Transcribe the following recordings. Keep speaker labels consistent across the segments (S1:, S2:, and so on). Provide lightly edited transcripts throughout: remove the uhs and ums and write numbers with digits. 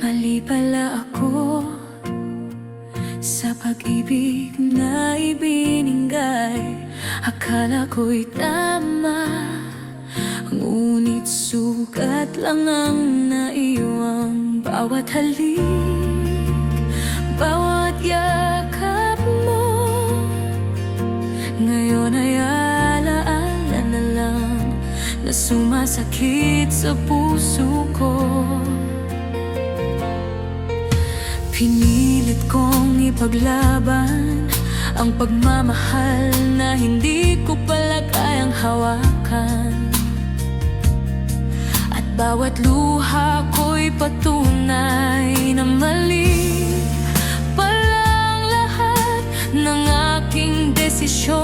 S1: Mali pala ako sa pag-ibig na ibinigay. Akala ko'y tama, ngunit sugat lang ang naiwang bawat halik, bawat yakap mo. Ngayon ay alaala na lang na sumasakit sa puso ko. Pinilit kong ipaglaban ang pagmamahal na hindi ko pala kayang hawakan. At bawat luha ko'y patunay na mali palang lahat ng aking desisyon.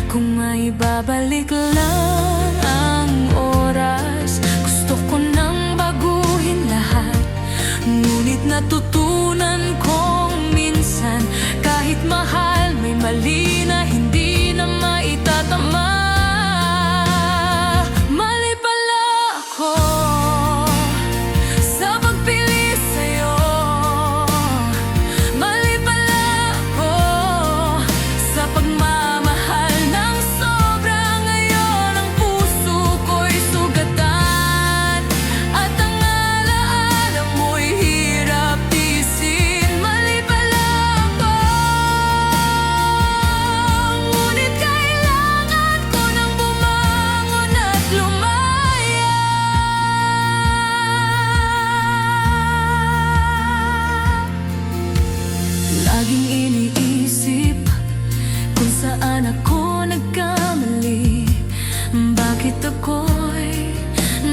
S1: Kung may babalik lang ang oras, gusto ko nang baguhin lahat. Ngunit natutunan kong minsan, kahit mahal, may mali na hindi na maitatama. Mali pala ako sa pagpili sa'yo. Mali pala ako sa pagmamahal ng sobra. Ngayon ang puso ko'y sugatan, at ang alaala mo'y hirap tiisin. Mali pala ako, ngunit kailangan ko nang bumangon at lumaya. Laging iniisip kung saan ako nagkamali. Bakit ako'y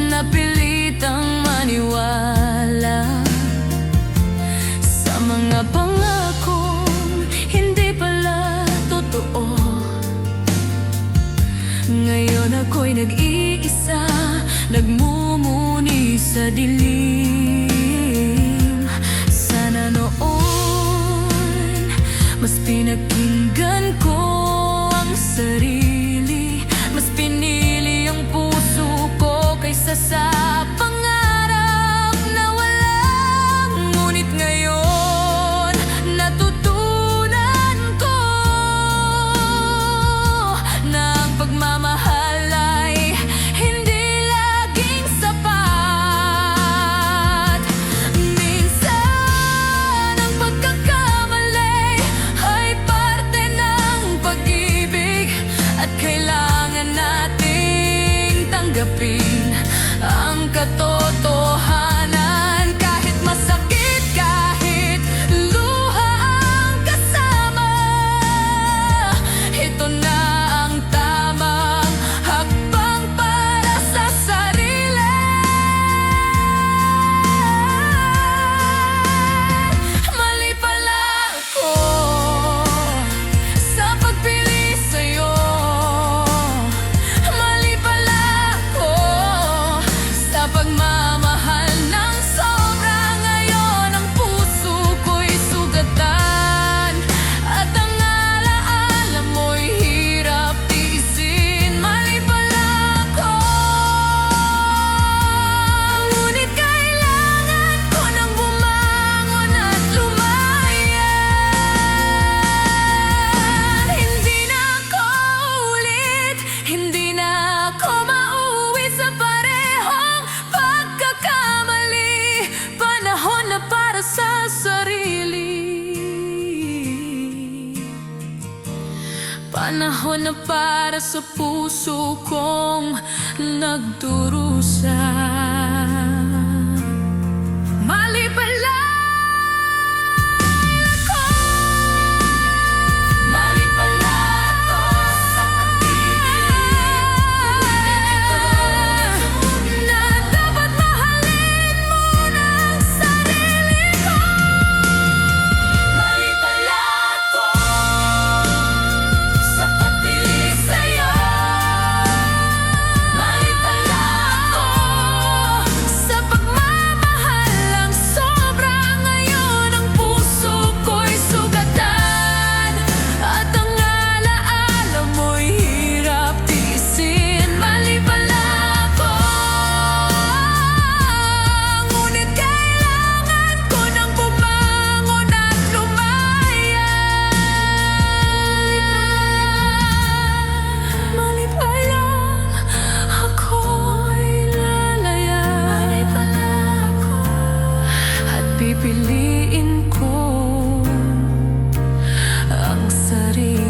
S1: napilitang maniwala sa mga pangakong hindi pala totoo? Ngayon ako'y nag-iisa, nagmumuni sa dilim. Sana noon mas pinakinggan ko ang sarili, mas pinili ang puso ko kaysa sa pangarap na walang ngunit. Ngayon natutunan ko na ang pagmamahal ay hindi laging sapat. Minsan ang pagkakamali ay parte ng pag-ibig, at kailangan nating tanggapin ang katotohanan. Kahit masakit, kahit luha ang kasama, ito na ang tamang hakbang para sa sarili. Mali pala ako sa pagpili sa'yo. Mali pala ako sa pagmamahal ng sobra. Ngayon ang puso ko'y sugatan, at ang alaala mo'y hirap tiisin. Mali pala ako, ngunit kailangan ko nang bumangon at lumaya. Hindi na ako ulit, hindi na ako mauwi sa parehong pagkakamali. Panahon na para sa sarili. Panahon na para sa puso kong nagdurusa. Mali pala ako, mali pala ako sa pag-ibig na dapat mahalin muna ang sarili ko. Mali pala ako sa pagpili sa'yo. Mali pala ako pipiliin ko ang sarili